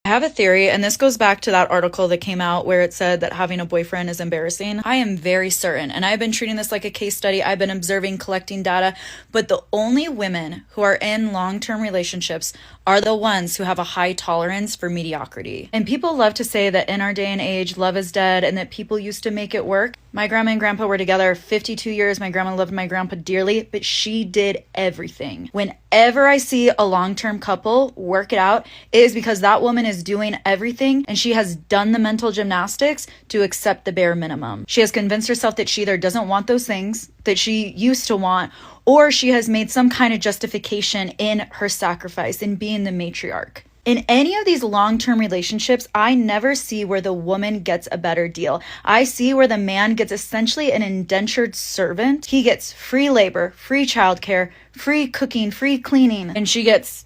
I have a theory, and this goes back to that article that came out where it said that having a boyfriend is embarrassing. I am very certain, and I've been treating this like a case study. I've been observing, collecting data, but the only women who are in long-term relationships are the ones who have a high tolerance for mediocrity. And people love to say that in our day and age, love is dead and that people used to make it work. My grandma and grandpa were together 52 years. My grandma loved my grandpa dearly, but she did everything. Whenever I see a long-term couple work it out, it is because that woman is doing everything and she has done the mental gymnastics to accept the bare minimum. She has convinced herself that she either doesn't want those things that she used to want, or she has made some kind of justification in her sacrifice, in being the matriarch. In any of these long-term relationships, I never see where the woman gets a better deal. I see where the man gets essentially an indentured servant. He gets free labor, free childcare, free cooking, free cleaning, and she gets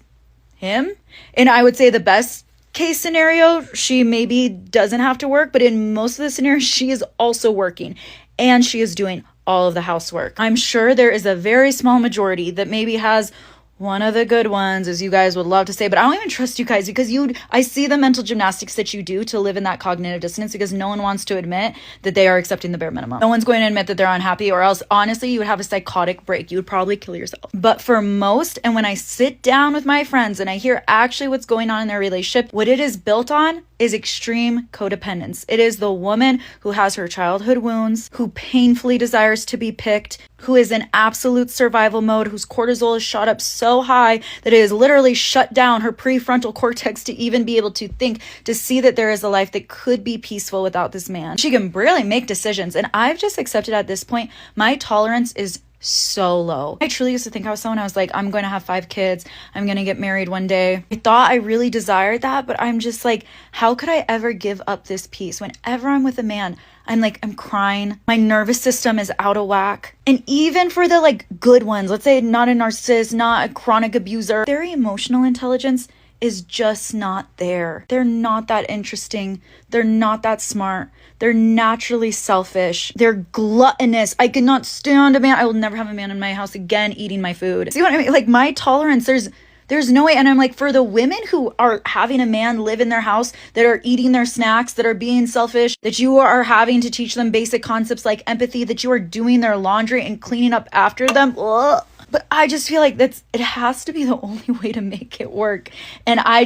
him. And I would say the best case scenario, she maybe doesn't have to work, but in most of the scenarios, she is also working and she is doing all of the housework. I'm sure there is a very small majority that maybe has one of the good ones, as you guys would love to say, but I don't even trust you guys because I see the mental gymnastics that you do to live in that cognitive dissonance because no one wants to admit that they are accepting the bare minimum. No one's going to admit that they're unhappy, or else honestly you would have a psychotic break. You would probably kill yourself. But for most, and when I sit down with my friends and I hear actually what's going on in their relationship, what it is built on is extreme codependence. It is the woman who has her childhood wounds, who painfully desires to be picked, who is in absolute survival mode, whose cortisol is shot up so high that it has literally shut down her prefrontal cortex to even be able to think, to see that there is a life that could be peaceful without this man. She can barely make decisions. And I've just accepted at this point, my tolerance is so low. I truly used to think I was someone, I was like, I'm going to have 5 kids. I'm going to get married one day. I thought I really desired that, but I'm just like, how could I ever give up this peace? Whenever I'm with a man, I'm crying. My nervous system is out of whack. And even for the good ones, let's say not a narcissist, not a chronic abuser, their emotional intelligence is just not there. They're not that interesting. They're not that smart. They're naturally selfish. They're gluttonous. I could not stand a man. I will never have a man in my house again eating my food. See what I mean? My tolerance, there's no way. And I'm like, for the women who are having a man live in their house, that are eating their snacks, that are being selfish, that you are having to teach them basic concepts like empathy, that you are doing their laundry and cleaning up after them. Ugh. But I just feel like it has to be the only way to make it work. And I'm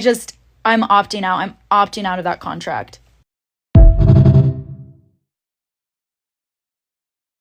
opting out. I'm opting out of that contract.